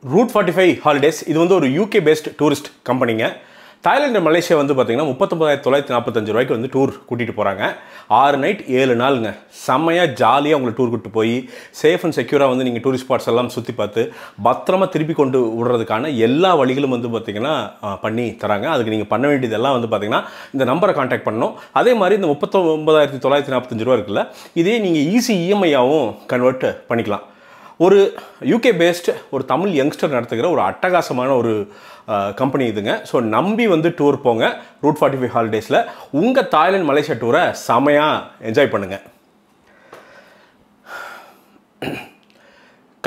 Route 45 Holidays இது வந்து ஒரு UK based tourist கம்பெனிங்க. தாய்லாந்து மலேசியா வந்து பாத்தீங்கன்னா 39945 ரூபாய்க்கு வந்து டூர் கூட்டிட்டு போறாங்க. 6 நைட் 7 நாளுங்க. செமையா ஜாலியா உங்களை டூர் கூட்டி போய் சேஃப் அண்ட் செக்யூரா வந்து நீங்க டூரிஸ்ட் ஸ்பாட்ஸ் எல்லாம் சுத்தி பார்த்து பத்திரமா திருப்பி கொண்டு விடுறதுக்கான எல்லா வழிகளும் வந்து பாத்தீங்கன்னா பண்ணி தராங்க. அதுக்கு நீங்க பண்ண வேண்டியதெல்லாம் வந்து பாத்தீங்கன்னா இந்த நம்பரை கான்டாக்ட் பண்ணனும். அதே மாதிரி இந்த 39945 ரூபாய் இருக்குல்ல, இதே நீங்க ஈஸி EMI ஆவும் கன்வர்ட் பண்ணிக்கலாம். ஒரு UK பேஸ்ட் ஒரு தமிழ் யங்ஸ்டர் நடத்துகிற ஒரு அட்டகாசமான ஒரு கம்பெனி இதுங்க. ஸோ நம்பி வந்து டூர் போங்க. Route 45 ஹாலிடேஸில் உங்கள் தாய்லாந்து மலேசியா டூரை செமையாக என்ஜாய் பண்ணுங்கள்.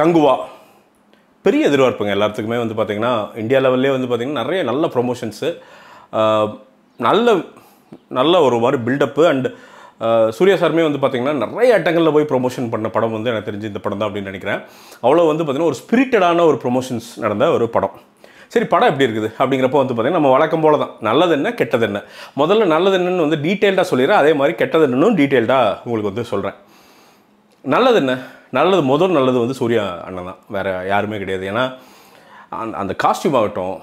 கங்குவா பெரிய எதிர்பார்ப்புங்க எல்லாத்துக்குமே வந்து பார்த்திங்கன்னா இந்தியா லெவல்லே வந்து பார்த்திங்கன்னா நிறைய நல்ல ப்ரொமோஷன்ஸு, நல்ல ஒரு மாதிரி பில்டப்பு அண்ட் சூர்யா சாருமே வந்து பார்த்திங்கன்னா நிறைய இடங்களில் போய் ப்ரொமோஷன் பண்ண படம் வந்து எனக்கு தெரிஞ்சு இந்த படம் தான் அப்படின்னு நினைக்கிறேன். அவ்வளோ வந்து பார்த்திங்கன்னா ஒரு ஸ்பிரிட்டடான ஒரு ப்ரொமோஷன்ஸ் நடந்த ஒரு படம். சரி, படம் எப்படி இருக்குது அப்படிங்கிறப்போ வந்து பார்த்திங்கன்னா நம்ம வழக்கம் போல தான் நல்லது என்ன கெட்டது என்ன. முதல்ல நல்லது என்னன்னு வந்து டீட்டெயில்டாக சொல்லிடுறேன், அதே மாதிரி கெட்டது என்னன்னு டீட்டெயில்டாக உங்களுக்கு வந்து சொல்கிறேன். நல்லது என்ன, நல்லது வந்து சூர்யா அண்ணன் தான், வேறு யாருமே கிடையாது. ஏன்னா அந்த காஸ்டியூம் ஆகட்டும்,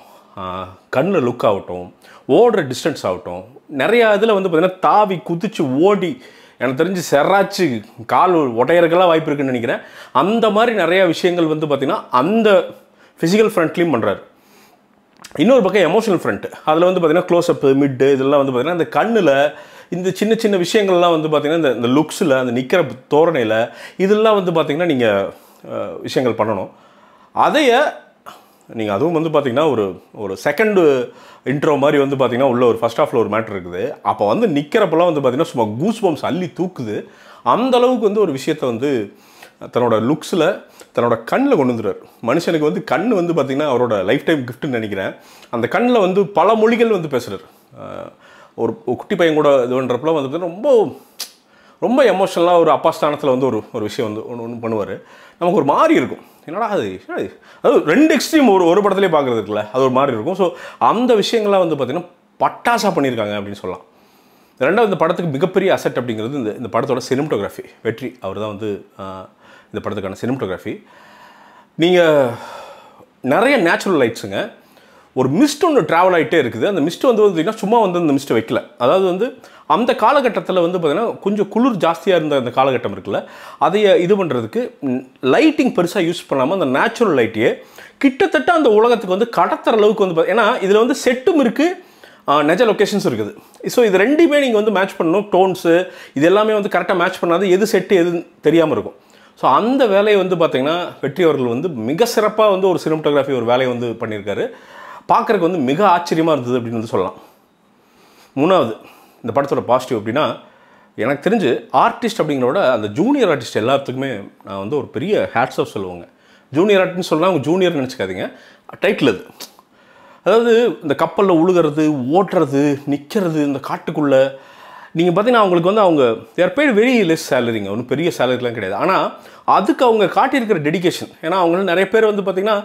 கண்ணில் லுக் ஆகட்டும், ஓடுற டிஸ்டன்ஸ் ஆகட்டும், நிறையா இதில் வந்து பார்த்திங்கன்னா தாவி குதிச்சு ஓடி எனக்கு தெரிஞ்சு செராச்சு கால் உடையறதுக்கெல்லாம் வாய்ப்பு இருக்குன்னு நினைக்கிறேன். அந்த மாதிரி நிறையா விஷயங்கள் வந்து பார்த்திங்கன்னா அந்த ஃபிசிக்கல் ஃப்ரண்ட்லேயும் பண்ணுறாரு. இன்னொரு பக்கம் எமோஷனல் ஃப்ரண்ட், அதில் வந்து பார்த்திங்கன்னா க்ளோஸ்அப்பு மிட்டு இதெல்லாம் வந்து பார்த்திங்கன்னா இந்த கண்ணில் இந்த சின்ன சின்ன விஷயங்கள்லாம் வந்து பார்த்திங்கன்னா இந்த லுக்ஸில் அந்த நிற்கிற தோரணையில் இதெல்லாம் வந்து பார்த்திங்கன்னா நீங்கள் விஷயங்கள் பண்ணணும். அதையே நீங்கள் அதுவும் வந்து பார்த்திங்கன்னா ஒரு செகண்டு இன்ட்ரோ மாதிரி வந்து பார்த்திங்கன்னா உள்ள ஒரு ஃபஸ்ட் ஹாஃபில் ஒரு மேட்ரு இருக்குது. அப்போ வந்து நிற்கிறப்பெல்லாம் வந்து பார்த்திங்கன்னா சும்மா கூஸ் பம்ப்ஸ் அள்ளி தூக்குது. அந்தளவுக்கு வந்து ஒரு விஷயத்தை வந்து தன்னோட லுக்ஸில் தன்னோட கண்ணில் கொண்டு வந்துடுறார். மனுஷனுக்கு வந்து கண் வந்து பார்த்திங்கன்னா அவரோட லைஃப் டைம் கிஃப்ட்டுன்னு நினைக்கிறேன். அந்த கண்ணில் வந்து பல மொழிகள் வந்து பேசுகிறார். ஒரு குட்டி பையன் கூட இது பண்ணுறப்பெல்லாம் வந்து பார்த்திங்கன்னா ரொம்ப எமோஷனலாக ஒரு அப்பாஸ்தானத்தில் வந்து ஒரு விஷயம் வந்து ஒன்று பண்ணுவார். நமக்கு ஒரு மாதிரி இருக்கும், என்னடா அது ரெண்டு எக்ஸ்ட்ரீம் ஒரு படத்துலேயே பார்க்குறது இருக்குல்ல, அது ஒரு மாதிரி இருக்கும். ஸோ அந்த விஷயங்கள்லாம் வந்து பார்த்திங்கன்னா பட்டாசாக பண்ணியிருக்காங்க அப்படின்னு சொல்லலாம். ரெண்டாவது இந்த படத்துக்கு மிகப்பெரிய அசெட் அப்படிங்கிறது இந்த படத்தோட சினிமட்டோகிராஃபி. வெற்றி அவர் தான் வந்து இந்த படத்துக்கான சினிமட்டோகிராஃபி. நீங்கள் நிறைய நேச்சுரல் லைட்ஸுங்க, ஒரு மிஸ்ட் ஒன்று ட்ராவல் ஆகிட்டே இருக்குது. அந்த மிஸ்ட் வந்து பார்த்திங்கன்னா சும்மா வந்து அந்த மிஸ்ட்டை வைக்கல. அதாவது வந்து அந்த காலகட்டத்தில் வந்து பார்த்திங்கன்னா கொஞ்சம் குளிர் ஜாஸ்தியாக இருந்த அந்த காலகட்டம் இருக்குல்ல, அதையை இது பண்ணுறதுக்கு லைட்டிங் பெருசாக யூஸ் பண்ணாமல் அந்த நேச்சுரல் லைட்டையே கிட்டத்தட்ட அந்த உலகத்துக்கு வந்து கடத்துற அளவுக்கு வந்து ஏன்னா இதில் வந்து செட்டும் இருக்குது, நெஜ லொக்கேஷன்ஸும் இருக்குது. ஸோ இது ரெண்டுமே நீங்கள் வந்து மேட்ச் பண்ணணும். டோன்ஸு இது எல்லாமே வந்து கரெக்டாக மேட்ச் பண்ணாது, எது செட்டு எது தெரியாமல் இருக்கும். ஸோ அந்த வேலையை வந்து பார்த்திங்கன்னா வெற்றி அவர்கள் வந்து மிக சிறப்பாக வந்து ஒரு சினிமட்டோகிராஃபி ஒரு வேலையை வந்து பண்ணியிருக்காரு. பார்க்குறதுக்கு வந்து மிக ஆச்சரியமாக இருந்தது அப்படின்னு வந்து சொல்லலாம். மூணாவது இந்த படத்தோட பாசிட்டிவ் அப்படின்னா எனக்கு தெரிஞ்சு ஆர்டிஸ்ட் அப்படிங்கிறோட அந்த ஜூனியர் ஆர்டிஸ்ட் எல்லாத்துக்குமே நான் வந்து ஒரு பெரிய ஹேட்ஸ் ஆஃப் சொல்லுவாங்க. ஜூனியர் ஆர்டிஸ்ட்னு சொல்லலாம், அவங்க ஜூனியர் நினச்சிக்காதீங்க, டைட்டில் அது. அதாவது இந்த கப்பலில் உழுகிறது, ஓட்டுறது, நிற்கிறது, இந்த காட்டுக்குள்ளே நீங்கள் பார்த்தீங்கன்னா அவங்களுக்கு வந்து அவங்க தேர் பெய்டு வெரி லெஸ் சேலரிங்க, ஒன்றும் பெரிய சேலரிலாம் கிடையாது. ஆனால் அதுக்கு அவங்க காட்டியிருக்கிற டெடிக்கேஷன், ஏன்னா அவங்களும் நிறைய பேர் வந்து பார்த்திங்கன்னா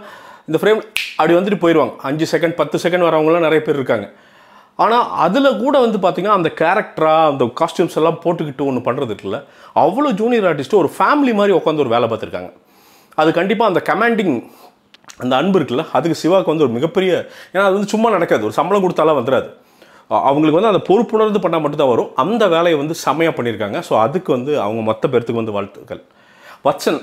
இந்த ஃப்ரேம் அப்படி வந்துட்டு போயிடுவாங்க. 5 செகண்ட் 10 செகண்ட் வரவங்களாம் நிறைய பேர் இருக்காங்க. ஆனால் அதில் கூட வந்து பார்த்திங்கன்னா அந்த கேரக்டராக அந்த காஸ்டியூம்ஸ் எல்லாம் போட்டுக்கிட்டு ஒன்று பண்ணுறது இருக்குல்ல, அவ்வளோ ஜூனியர் ஆர்டிஸ்ட்டு ஒரு ஃபேமிலி மாதிரி உட்காந்து ஒரு வேலை பார்த்துருக்காங்க. அது கண்டிப்பாக அந்த கமாண்டிங் அந்த அன்பு இருக்குல்ல, அதுக்கு சிவாவுக்கு வந்து ஒரு மிகப்பெரிய, ஏன்னா அது வந்து சும்மா நடக்காது, ஒரு சம்பளம் கொடுத்தாலாம் வந்துடாது. அவங்களுக்கு வந்து அந்த பொறுப்புணர்ந்து பண்ணால் மட்டும்தான் வரும். அந்த வேலையை வந்து செமையாக பண்ணியிருக்காங்க. ஸோ அதுக்கு வந்து அவங்க மொத்த பேர்த்துக்கு வந்து வாழ்த்துக்கள். வத்சன்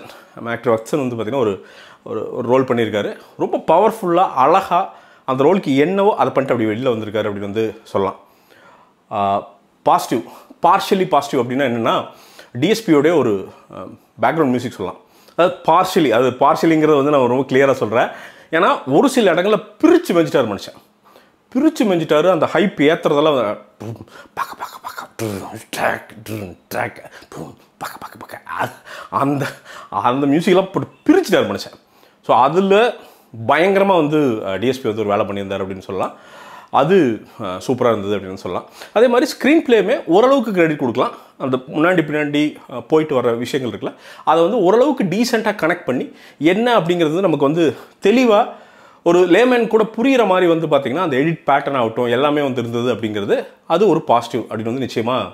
ஆக்டர் வத்சன் வந்து பார்த்திங்கன்னா ஒரு ரோல் பண்ணியிருக்காரு. ரொம்ப பவர்ஃபுல்லாக அழகாக அந்த ரோலுக்கு என்னவோ அதை பண்ணிட்டு அப்படி வெளியில் வந்திருக்காரு அப்படின்னு வந்து சொல்லலாம். பாசிட்டிவ், பார்ஷியலி பாசிட்டிவ் அப்படின்னா என்னென்னா டிஎஸ்பியோடைய ஒரு பேக்ரவுண்ட் மியூசிக் சொல்லலாம். அதாவது பார்ஷியலிங்கிறத வந்து நான் ரொம்ப கிளியராக சொல்கிறேன். ஏன்னா ஒரு சில இடங்களில் பிரித்து மெஞ்சிட்டார் மனுஷன், பிரித்து மெஞ்சிட்டாரு. அந்த ஹைப் ஏற்றுறதெல்லாம் அந்த மியூசிக்கெலாம் போட்டு பிரிச்சுட்டார் மனுஷன். ஸோ அதில் பயங்கரமாக வந்து டிஎஸ்பி வந்து ஒரு வேலை பண்ணியிருந்தார் அப்படின்னு சொல்லலாம். அது சூப்பராக இருந்தது அப்படின்னு சொல்லலாம். அதே மாதிரி ஸ்க்ரீன் பிளேயுமே ஓரளவுக்கு கிரெடிட் கொடுக்கலாம். அந்த முன்னாடி பின்னாடி போயிட்டு வர விஷயங்கள் இருக்குல்ல, அதை வந்து ஓரளவுக்கு டீசெண்டாக கனெக்ட் பண்ணி என்ன அப்படிங்கிறது நமக்கு வந்து தெளிவாக ஒரு லேமேன் கூட புரிகிற மாதிரி வந்து பார்த்திங்கன்னா அந்த எடிட் பேட்டர்ன் ஆகட்டும் எல்லாமே வந்து இருந்தது அப்படிங்கிறது அது ஒரு பாசிட்டிவ் அப்படின்னு வந்து நிச்சயமாக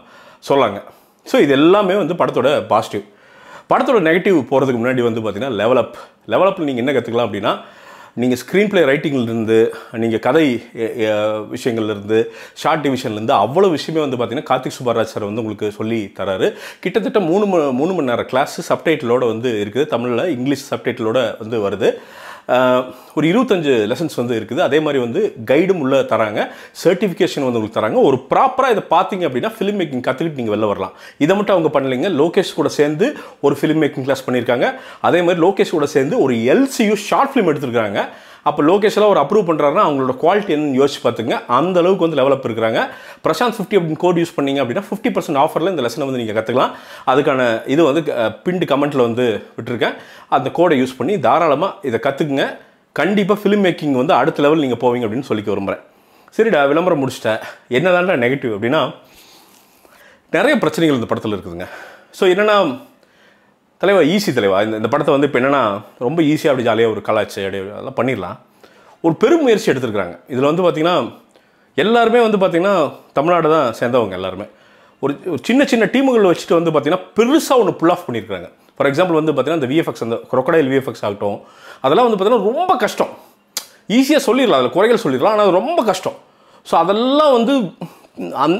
சொல்லாங்க. ஸோ இது எல்லாமே வந்து படத்தோட பாசிட்டிவ். படத்தோட நெகட்டிவ் போகிறதுக்கு முன்னாடி வந்து பார்த்திங்கன்னா லெவலப்பில் நீங்கள் என்ன கற்றுக்கலாம் அப்படின்னா நீங்கள் ஸ்க்ரீன் ப்ளே ரைட்டிங்லேருந்து, நீங்கள் கதை விஷயங்கள்லேருந்து, ஷார்ட் டிவிஷன்லேருந்து அவ்வளோ விஷயமே வந்து பார்த்திங்கன்னா கார்த்திக் சுப்பராஜ் சார் வந்து உங்களுக்கு சொல்லி தராரு. கிட்டத்தட்ட 3 மணி நேரம் கிளாஸு சப்டைட்டிலோடு வந்து இருக்குது. தமிழில் இங்கிலீஷ் சப்டைட்டிலோடு வந்து வருது. ஒரு 25 லெசன்ஸ் வந்து இருக்குது. அதே மாதிரி வந்து கைடும் உள்ள தராங்க, சர்டிஃபிகேஷன் வந்து உங்களுக்கு தராங்க. ஒரு ப்ராப்பராக இதை பார்த்தீங்க அப்படின்னா ஃபிலிம் மேக்கிங் கற்றுக்கிட்டு நீங்கள் வெளில வரலாம். இதை மட்டும் அவங்க பண்ணலைங்க. லோகேஷ் கூட சேர்ந்து ஒரு ஃபிலிம் மேக்கிங் கிளாஸ் பண்ணியிருக்காங்க. அதே மாதிரி லோகேஷ் கூட சேர்ந்து ஒரு LCU ஷார்ட் ஃபிலிம் எடுத்துருக்காங்க. அப்போ லோகேஷெல்லாம் ஒரு அப்ரூவ் பண்ணுறாருன்னா அவங்களோட குவாலிட்டி என்னன்னு யோசிச்சு பார்த்துங்க. அந்த அளவுக்கு வந்து டெவலப் இருக்கிறாங்க. பிரசாந்த் 50 அப்படின்னு கோட் யூஸ் பண்ணிங்க அப்படின்னா 50% ஆஃபரில் இந்த லெசனை வந்து நீங்கள் கற்றுக்கலாம். அதுக்கான இது வந்து பின்டு கமெண்ட்டில் வந்து விட்டுருக்கேன். அந்த கோடை யூஸ் பண்ணி தாராளமாக இதை கற்றுக்குங்க. கண்டிப்பாக ஃபிலிம் மேக்கிங் வந்து அடுத்த லெவல் நீங்கள் போவீங்க அப்படின்னு சொல்லிக்க விரும்புகிறேன். சரிடா, விளம்பரம் முடிச்சிட்டேன். என்னதான்டா நெகட்டிவ் அப்படின்னா, நிறைய பிரச்சனைகள் இந்த படத்தில் இருக்குதுங்க. ஸோ என்னென்னா, தலைவா ஈஸி தலைவா இந்த படத்தை வந்து இப்போ என்னென்னா ரொம்ப ஈஸியாக அப்படி ஜாலியாக ஒரு கலாச்சி அப்படி அதெல்லாம் பண்ணிடலாம். ஒரு பெரும் முயற்சி எடுத்துருக்குறாங்க. இதில் வந்து பார்த்திங்கன்னா எல்லாருமே வந்து பார்த்திங்கன்னா தமிழ்நாடு தான் சேர்ந்தவங்க. எல்லாருமே ஒரு சின்ன சின்ன டீமுகளை வச்சுட்டு வந்து பார்த்திங்கன்னா பெருசாக ஒன்று புல் ஆஃப் பண்ணியிருக்காங்க. ஃபார் எக்ஸாம்பிள் வந்து பார்த்திங்கன்னா இந்த VFX, அந்த crocodile VFX ஆகட்டும், அதெல்லாம் வந்து பார்த்திங்கன்னா ரொம்ப கஷ்டம். ஈஸியாக சொல்லிடலாம், அதில் குறைகள் சொல்லிடலாம், ஆனால் அது ரொம்ப கஷ்டம். ஸோ அதெல்லாம் வந்து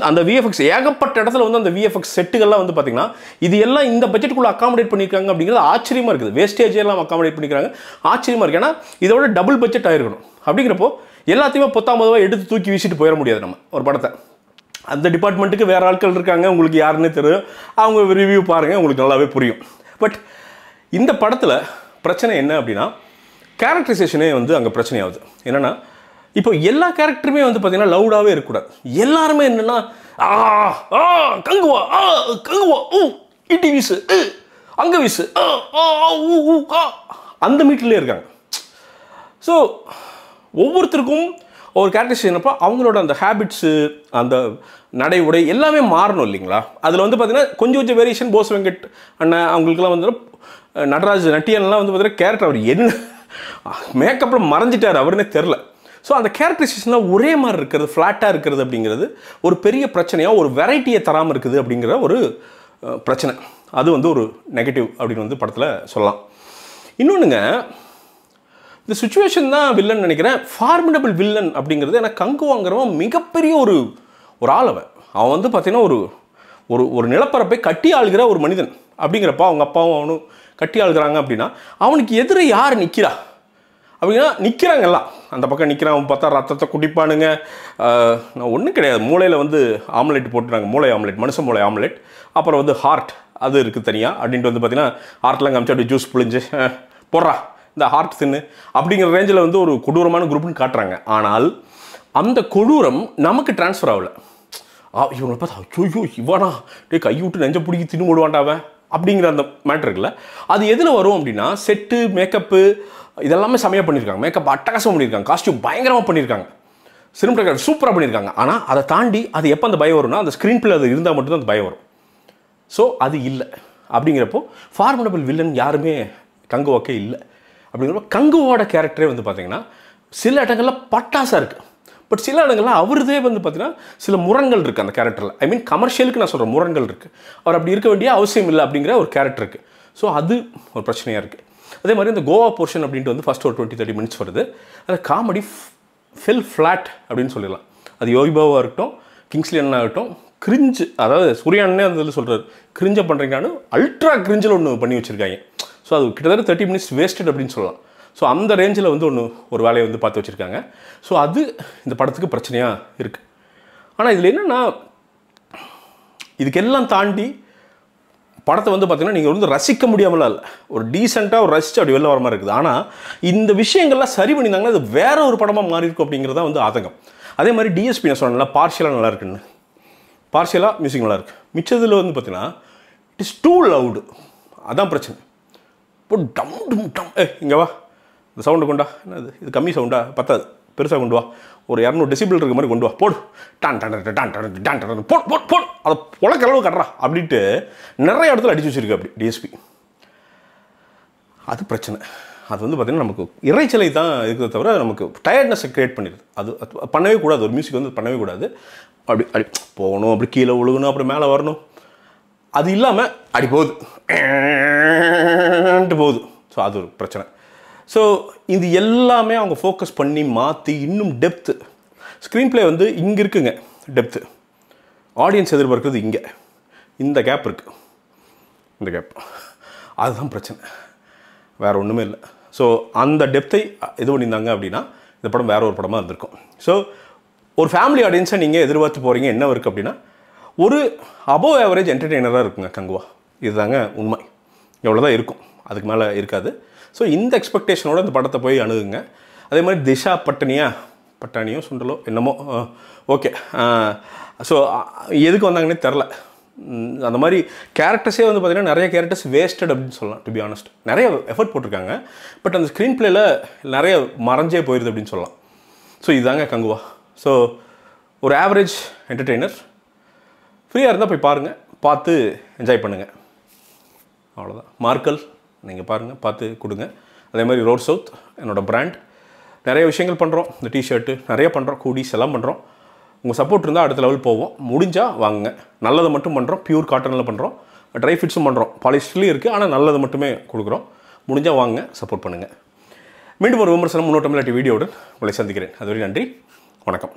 அந்த VFX ஏகப்பட்ட இடத்துல வந்து அந்த VFX செட்டுகள்லாம் வந்து பார்த்திங்கன்னா இது எல்லாம் இந்த பட்ஜெட்டுக்குள்ளே அக்காமடேட் பண்ணியிருக்காங்க அப்படிங்கிறது ஆச்சரியமாக இருக்குது. வேஸ்டேஜ் எல்லாம் அக்காமடேட் பண்ணிக்கிறாங்க, ஆச்சரியமாக இருக்குது. ஏன்னா இதோட டபுள் பட்ஜெட் ஆகிருக்கணும். அப்படிங்கிறப்போ எல்லாத்தையுமே 10,000 எடுத்து தூக்கி வீசிட்டு போயிட முடியாது நம்ம ஒரு படத்தை. அந்த டிபார்ட்மெண்ட்டுக்கு வேறு ஆட்கள் இருக்காங்க, உங்களுக்கு யாருன்னே தெரியும், அவங்க ரிவ்யூ பாருங்கள், உங்களுக்கு நல்லாவே புரியும். பட் இந்த படத்தில் பிரச்சனை என்ன அப்படின்னா, கேரக்டரைசேஷனே வந்து அங்கே பிரச்சனையாகுது. என்னென்னா, இப்போ எல்லா கேரக்டருமே வந்து பார்த்தீங்கன்னா லவுடாகவே இருக்கக்கூடாது. எல்லாருமே என்னென்னா கங்குவா கங்குவா இட்டி வீசு அங்கே வீசு அந்த மீட்டிலே இருக்காங்க. ஸோ ஒவ்வொருத்தருக்கும் ஒரு கேரக்டரைசேஷன் அப்போ அவங்களோட அந்த ஹேபிட்ஸு, அந்த நடை உடை எல்லாமே மாறணும் இல்லைங்களா? அதில் வந்து பார்த்தீங்கன்னா கொஞ்சம் கொஞ்சம் வேரியேஷன். போஸ் வெங்கட் அண்ணன் அவங்களுக்குலாம் வந்து நடராஜ் நட்டியன்லாம் வந்து பார்த்தீங்கன்னா கேரக்டர் அவர் என்ன மேக்கப்பில் மறைஞ்சிட்டார் அவருன்னே தெரில. ஸோ அந்த கேரக்டரைசேஷன்லாம் ஒரே மாதிரி இருக்கிறது, ஃப்ளாட்டாக இருக்கிறது அப்படிங்கிறது ஒரு பெரிய பிரச்சனையாக, ஒரு வெரைட்டியை தராமல் இருக்குது அப்படிங்கிற ஒரு பிரச்சனை. அது வந்து ஒரு நெகட்டிவ் அப்படின்னு வந்து படத்தில் சொல்லலாம். இன்னொன்றுங்க, இந்த சுச்சுவேஷன் தான் வில்லன் நினைக்கிறேன். ஃபார்மிடபிள் வில்லன் அப்படிங்கிறது எனக்கு கங்குவாங்கிறவன் மிகப்பெரிய ஒரு ஆள். அவன் வந்து பார்த்தீங்கன்னா ஒரு நிலப்பரப்பை கட்டி ஆளுகிற ஒரு மனிதன் அப்படிங்கிறப்ப அவங்க அப்பாவும் அவனும் கட்டி ஆளுகிறாங்க அப்படின்னா அவனுக்கு எதிர யார் நிற்கிறா அப்படின்னா நிற்கிறாங்க எல்லாம். அந்த பக்கம் நிற்கிறான், பார்த்தா ரத்தத்தை குடிப்பானுங்க. நான் ஒன்றும் கிடையாது, மூளையில் வந்து ஆம்லெட் போட்டுறாங்க, மூளை ஆம்லெட், மனுஷ மூளை ஆம்லெட். அப்புறம் வந்து ஹார்ட் அது இருக்குது தனியாக அப்படின்ட்டு வந்து பார்த்தீங்கன்னா ஹார்ட்லாம் காமிச்சு அப்படி ஜூஸ் புளிஞ்சு போடுறா இந்த ஹார்ட் தின்னு அப்படிங்கிற ரேஞ்சில் வந்து ஒரு கொடூரமான குரூப்னு காட்டுறாங்க. ஆனால் அந்த கொடூரம் நமக்கு டிரான்ஸ்ஃபர் ஆகலை. இவங்களை பார்த்தா ஐயோ இவனா டே கை விட்டு நெஞ்ச பிடிக்கி தின்னு விடுவான்டாவன் அப்படிங்கிற அந்த மேட்ரு இருக்குல்ல, அது எதில் வரும் அப்படின்னா செட்டு, மேக்கப்பு இதெல்லாமே செமையாக பண்ணியிருக்காங்க. மேக்கப் அட்டகாசம் பண்ணியிருக்காங்க, காஸ்டியூம் பயங்கரமாக பண்ணியிருக்காங்க, சினிமாட்டோகிராஃபி சூப்பராக பண்ணியிருக்காங்க. ஆனால் அதை தாண்டி அது எப்போ அந்த பயம் வரும்னா அந்த ஸ்க்ரீன் பிளே அது இருந்தால் மட்டும்தான் அந்த பயம் வரும். ஸோ அது இல்லை. அப்படிங்கிறப்போ ஃபார்மிடபிள் வில்லன் யாருமே கங்குவாக்கே இல்லை. அப்படிங்கிறப்போ கங்குவோட கேரக்டரே வந்து பார்த்திங்கன்னா சில இடங்களில் பட்டாசாக இருக்குது. பட் சில இடங்களில் அவருதே வந்து பார்த்திங்கன்னா சில முரண்கள் இருக்குது அந்த கேரக்டரில். ஐ மீன் கமர்ஷியலுக்கு நான் சொல்கிறேன், முரண்கள் இருக்குது. அவர் அப்படி இருக்க வேண்டிய அவசியம் இல்லை அப்படிங்கிற ஒரு கேரக்டர் இருக்குது. ஸோ அது ஒரு பிரச்சனையாக இருக்குது. அதே மாதிரி இந்த கோவா போர்ஷன் அப்படின்ட்டு வந்து ஃபஸ்ட் ஒரு 20-30 மினிட்ஸ் வருது. அது காமெடி ஃபெல் ஃப்ளாட் அப்படின்னு சொல்லிடலாம். அது யோகிபாவாக இருக்கட்டும், கிங்ஸ்லி அண்ணா ஆகட்டும், கிரிஞ்சு, அதாவது சூர்யானே அந்த சொல்கிறார் கிரிஞ்சை பண்ணுறீங்கன்னு அல்ட்ரா கிரிஞ்சில் ஒன்று பண்ணி வச்சுருக்காங்க. ஸோ அது கிட்டத்தட்ட 30 மினிட்ஸ் வேஸ்டட் அப்படின்னு சொல்லலாம். ஸோ அந்த ரேஞ்சில் வந்து ஒரு வேலையை வந்து பார்த்து வச்சுருக்காங்க. ஸோ அது இந்த படத்துக்கு பிரச்சனையாக இருக்குது. ஆனால் இதில் என்னென்னா, இதுக்கெல்லாம் தாண்டி படத்தை வந்து பார்த்திங்கன்னா நீங்கள் வந்து ரசிக்க முடியாமலாம் இல்லை, ஒரு டீசெண்டாக ஒரு ரசித்து அப்படி வெளில வர மாதிரி இருக்குது. ஆனால் இந்த விஷயங்கள்லாம் சரி பண்ணியிருந்தாங்கன்னா அது வேற ஒரு படமாக மாறி இருக்கும் அப்படிங்கிறது தான் வந்து ஆதங்கம். அதே மாதிரி டிஎஸ்பி நான் சொன்னேன்ல, பார்ஷியலாக நல்லா இருக்குன்னு, பார்ஷியலாக மியூசிக் நல்லா இருக்குது. மிச்சதில் வந்து பார்த்திங்கன்னா இட் இஸ் டூ லவுடு, அதான் பிரச்சனை. இப்போ டம் டும் டம் இங்கே வா இந்த சவுண்டு கொண்டா, என்னது இது கம்மி சவுண்டா, பத்தாது பெருசாக கொண்டு வா, ஒரு 200 டெசிபிள் இருக்க மாதிரி கொண்டு வா, போடு டான் டான் டான் டான் டான் டான் போடு போடு போடு, அதை உலகளவு கட்டுறா அப்படின்ட்டு நிறைய இடத்துல அடிச்சு வச்சுருக்கு அப்படி டிஎஸ்பி. அது பிரச்சனை. அது வந்து பார்த்திங்கன்னா நமக்கு இறைச்சலை தான் இருக்கிறத தவிர நமக்கு டயர்ட்னஸை க்ரியேட் பண்ணிடுது. அது பண்ணவே கூடாது, ஒரு மியூசிக் வந்து பண்ணவே கூடாது. அப்படி அடி போகணும், அப்படி கீழே விழுகணும், அப்புறம் மேலே வரணும், அது இல்லாமல் அடி போகுது போகுது. ஸோ அது ஒரு பிரச்சனை. ஸோ இது எல்லாமே அவங்க ஃபோக்கஸ் பண்ணி மாற்றி இன்னும் டெப்த்து, ஸ்க்ரீன் ப்ளே வந்து இங்கே இருக்குங்க டெப்த்து, ஆடியன்ஸ் எதிர்பார்க்குறது இங்கே, இந்த கேப் இருக்குது, இந்த கேப், அதுதான் பிரச்சனை, வேறு ஒன்றுமே இல்லை. ஸோ அந்த டெப்த்தை இது பண்ணியிருந்தாங்க அப்படின்னா இந்த படம் வேறு ஒரு படமாக இருந்திருக்கும். ஸோ ஒரு ஃபேமிலி ஆடியன்ஸை நீங்கள் எதிர்பார்த்து போகிறீங்க, என்ன இருக்குது அப்படின்னா ஒரு அபோவ் ஆவரேஜ் என்டர்டெய்னராக இருக்குங்க கங்குவா. இதுதாங்க உண்மை. எவ்வளோ தான் இருக்கும், அதுக்கு மேலே இருக்காது. ஸோ இந்த எக்ஸ்பெக்டேஷனோட இந்த படத்தை போய் அணுகுங்க. அதே மாதிரி திஷா பட்டாணியோ சுண்டலோ என்னமோ, ஓகே. ஸோ எதுக்கு வந்தாங்கன்னே தெரில. அந்த மாதிரி கேரக்டர்ஸே வந்து பார்த்திங்கன்னா நிறைய கேரக்டர்ஸ் வேஸ்டட் அப்படின்னு சொல்லலாம். டு பி ஆனஸ்ட், நிறைய எஃபர்ட் போட்டிருக்காங்க, பட் அந்த ஸ்க்ரீன் பிளேயில் நிறைய மறைஞ்சே போயிடுது அப்படின்னு சொல்லலாம். ஸோ இதுதாங்க கங்குவா. ஸோ ஒரு ஆவரேஜ் என்டர்டெய்னர், ஃப்ரீயாக இருந்தால் போய் பாருங்கள், பார்த்து என்ஜாய் பண்ணுங்கள், அவ்வளோதான். மார்க்கல் நீங்கள் பாருங்கள், பார்த்து கொடுங்க. அதே மாதிரி ரோட் சவுத் என்னோடய பிராண்ட், நிறைய விஷயங்கள் பண்ணுறோம். இந்த டிஷர்ட்டு நிறைய பண்ணுறோம், கூடிஸ் எல்லாம் பண்ணுறோம். உங்கள் சப்போர்ட் இருந்தால் அடுத்த லெவல் போவோம். முடிஞ்சால் வாங்குங்க. நல்லதை மட்டும் பண்ணுறோம், பியூர் காட்டனில் பண்ணுறோம், ட்ரை ஃபிட்ஸும் பண்ணுறோம், பாலிஸ்டர்லேயும் இருக்குது, ஆனால் நல்லதை மட்டுமே கொடுக்குறோம். முடிஞ்சால் வாங்க, சப்போர்ட் பண்ணுங்கள். மீண்டும் ஒரு விமர்சனம் முன்னோட்டம் இல்லாட்டி வீடியோவுடன் உங்களை சந்திக்கிறேன். அதுவரை நன்றி, வணக்கம்.